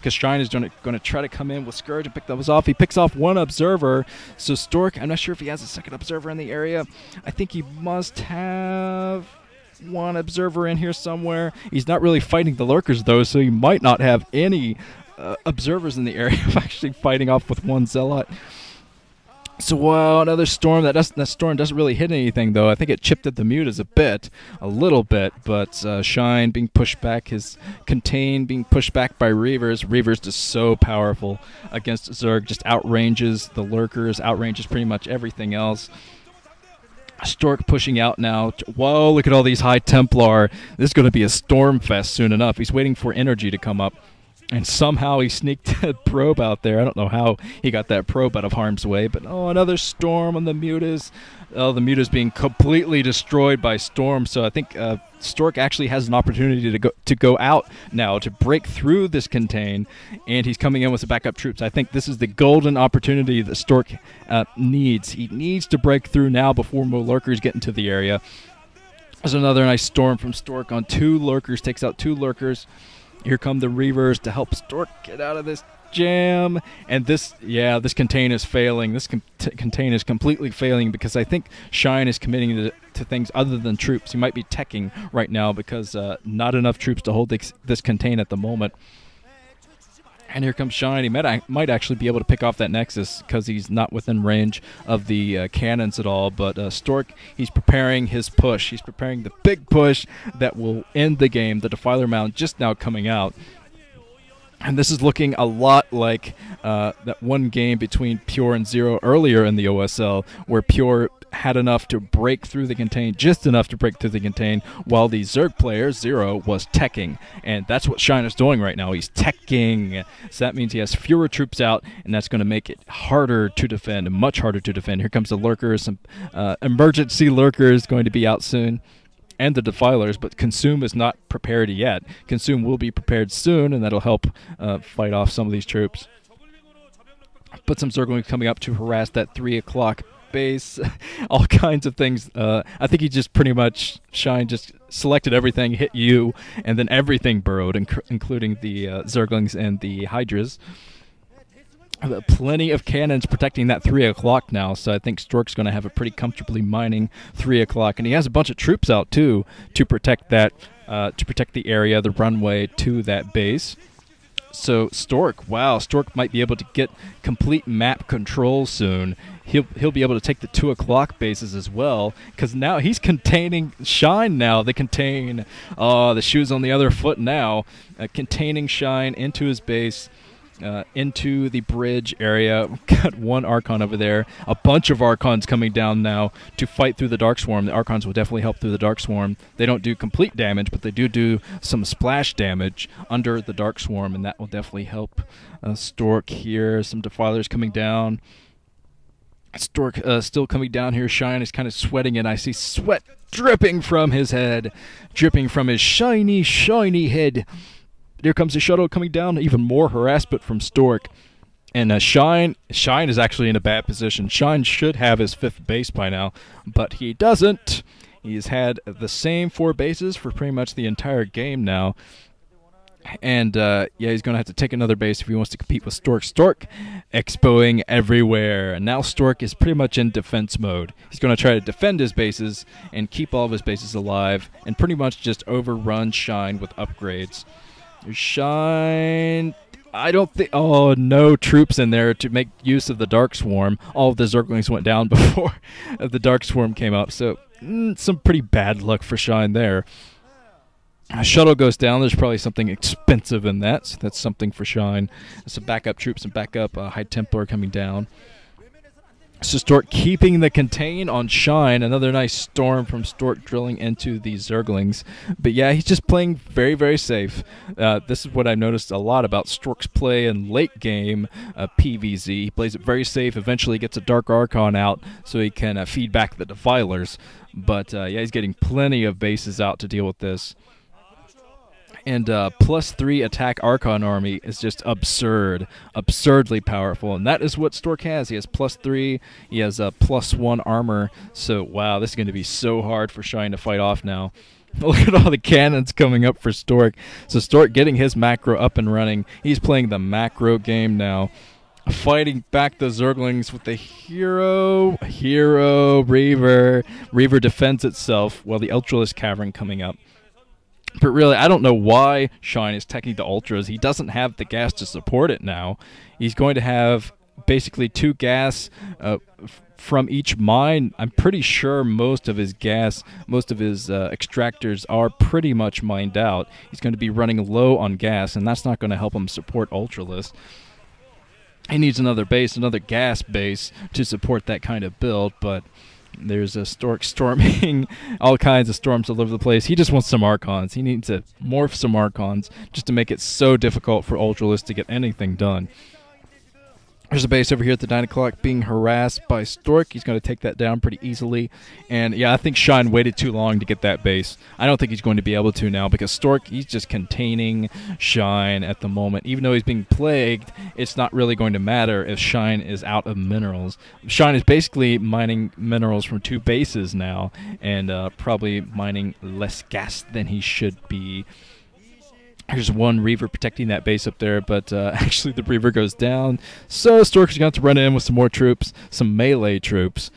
because Shine is going to try to come in with Scourge and pick those off. He picks off one observer. So Stork, I'm not sure if he has a second observer in the area. I think he must have one observer in here somewhere. He's not really fighting the lurkers, though, so he might not have any observers in the area of actually fighting off with one zealot. So, wow, another storm. That storm doesn't really hit anything, though. I think it chipped at the mutas a little bit, but Shine being pushed back, his Contain being pushed back by Reavers. Reavers just so powerful against Zerg, just outranges the lurkers, outranges pretty much everything else. Stork pushing out now. Whoa, look at all these High Templar. This is going to be a storm fest soon enough. He's waiting for energy to come up. And somehow he sneaked a probe out there. I don't know how he got that probe out of harm's way, but another storm on the mutas. Oh, the mutas being completely destroyed by storm. So I think Stork actually has an opportunity to go out now to break through this contain, and he's coming in with some backup troops. I think this is the golden opportunity that Stork needs. He needs to break through now before more lurkers get into the area. There's another nice storm from Stork on 2 lurkers, takes out 2 lurkers. Here come the Reavers to help Stork get out of this jam. And this contain is failing. This contain is completely failing because I think Shine is committing to things other than troops. He might be teching right now because not enough troops to hold this contain at the moment. And here comes Shine. He might actually be able to pick off that Nexus because he's not within range of the cannons at all. But Stork, he's preparing his push. He's preparing the big push that will end the game. The Defiler Mound just now coming out. And this is looking a lot like that one game between Pure and Zero earlier in the OSL, where Pure had enough to break through the contain, just enough to break through the contain, while the Zerg player, Zero, was teching. And that's what Shine is doing right now. He's teching. So that means he has fewer troops out, and that's going to make it harder to defend, much harder to defend. Here comes the lurkers. Some emergency lurkers going to be out soon. And the Defilers, but Consume is not prepared yet. Consume will be prepared soon, and that'll help fight off some of these troops. But some Zerglings coming up to harass that 3 o'clock base. All kinds of things. I think he just pretty much, Shine just selected everything, hit you, and then everything burrowed, including the Zerglings and the Hydras. Plenty of cannons protecting that 3 o'clock now, so I think Stork's going to have a pretty comfortably mining 3 o'clock, and he has a bunch of troops out too to protect that, to protect the area, the runway to that base. So Stork, wow, Stork might be able to get complete map control soon. He'll be able to take the 2 o'clock bases as well, because now he's containing Shine now. They contain, the shoe's on the other foot now, containing Shine into his base. Into the bridge area. Got one Archon over there. A bunch of Archons coming down now to fight through the Dark Swarm. The Archons will definitely help through the Dark Swarm. They don't do complete damage, but they do some splash damage under the Dark Swarm, and that will definitely help Stork here. Some Defilers coming down. Stork still coming down here. Shine is kind of sweating, and I see sweat dripping from his head. Dripping from his shiny, shiny head. Here comes the shuttle coming down, even more harassment from Stork. And Shine is actually in a bad position. Shine should have his 5th base by now, but he doesn't. He's had the same 4 bases for pretty much the entire game now. And, he's going to have to take another base if he wants to compete with Stork. Stork expoing everywhere. And now Stork is pretty much in defense mode. He's going to try to defend his bases and keep all of his bases alive and pretty much just overrun Shine with upgrades. Shine, I don't think, no troops in there to make use of the Dark Swarm. All of the Zerglings went down before the Dark Swarm came up, so some pretty bad luck for Shine there. A shuttle goes down, there's probably something expensive in that, so that's something for Shine. Some backup troops and backup High Templar coming down. So Stork keeping the contain on Shine. Another nice storm from Stork drilling into the Zerglings. But yeah, he's just playing very, very safe. This is what I noticed a lot about Stork's play in late game PvZ. He plays it very safe, eventually gets a Dark Archon out so he can feed back the Defilers. But he's getting plenty of bases out to deal with this. And +3 attack Archon army is just absurdly powerful. And that is what Stork has. He has +3, he has a +1 armor. So, wow, this is going to be so hard for Shine to fight off now. Look at all the cannons coming up for Stork. So Stork getting his macro up and running. He's playing the macro game now. Fighting back the Zerglings with the hero, Reaver. Reaver defends itself while the Ultralisk Cavern coming up. But really, I don't know why Shine is teching the Ultras. He doesn't have the gas to support it now. He's going to have basically 2 gas from each mine. I'm pretty sure most of his gas, most of his extractors are pretty much mined out. He's going to be running low on gas, and that's not going to help him support Ultralisk. He needs another base, another gas base to support that kind of build, but there's a Stork storming all kinds of storms all over the place. He just wants some Archons. He needs to morph some Archons just to make it so difficult for Ultralisk to get anything done. There's a base over here at the 9 o'clock being harassed by Stork. He's going to take that down pretty easily. And yeah, I think Shine waited too long to get that base. I don't think he's going to be able to now because Stork, he's just containing Shine at the moment. Even though he's being plagued, it's not really going to matter if Shine is out of minerals. Shine is basically mining minerals from 2 bases now and probably mining less gas than he should be. Here's one Reaver protecting that base up there, but actually the Reaver goes down. So Stork is going to have to run in with some more troops, some melee troops,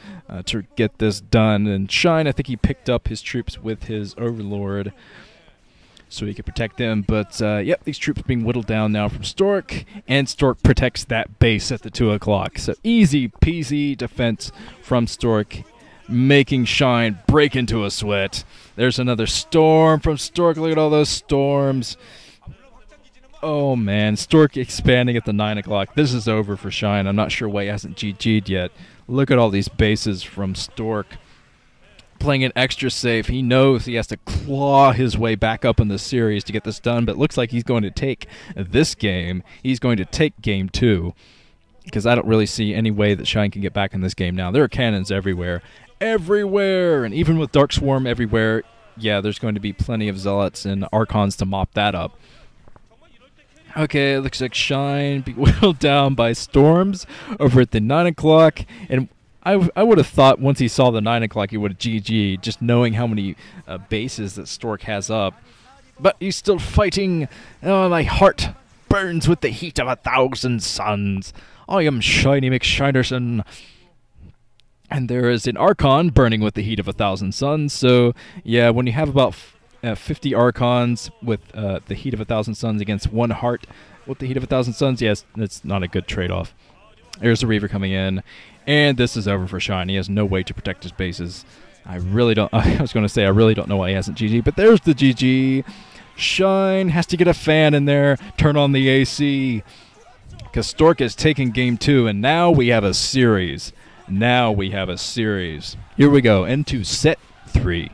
to get this done. And Shine, I think he picked up his troops with his Overlord so he could protect them. But, yep, these troops being whittled down now from Stork, and Stork protects that base at the 2 o'clock. So easy peasy defense from Stork, making Shine break into a sweat. There's another storm from Stork. Look at all those storms. Oh, man. Stork expanding at the 9 o'clock. This is over for Shine. I'm not sure why he hasn't GG'd yet. Look at all these bases from Stork. Playing it extra safe. He knows he has to claw his way back up in the series to get this done, but it looks like he's going to take this game. He's going to take game 2. Because I don't really see any way that Shine can get back in this game now. There are cannons everywhere. Everywhere! And even with Dark Swarm everywhere, yeah, there's going to be plenty of Zealots and Archons to mop that up. Okay, it looks like Shine be whittled down by storms over at the 9 o'clock. And I would have thought once he saw the 9 o'clock he would have GG'd, just knowing how many bases that Stork has up. But he's still fighting. Oh, my heart burns with the heat of 1,000 suns. I am Shiny McShinerson. And there is an Archon burning with the heat of 1,000 suns. So, yeah, when you have about 50 Archons with the heat of 1,000 suns against 1 heart with the heat of 1,000 suns, yes, that's not a good trade-off. There's the Reaver coming in. And this is over for Shine. He has no way to protect his bases. I really don't know why he hasn't GG, but there's the GG. Shine has to get a fan in there, turn on the AC. Because Stork is taking game 2, and now we have a series. Here we go into set 3.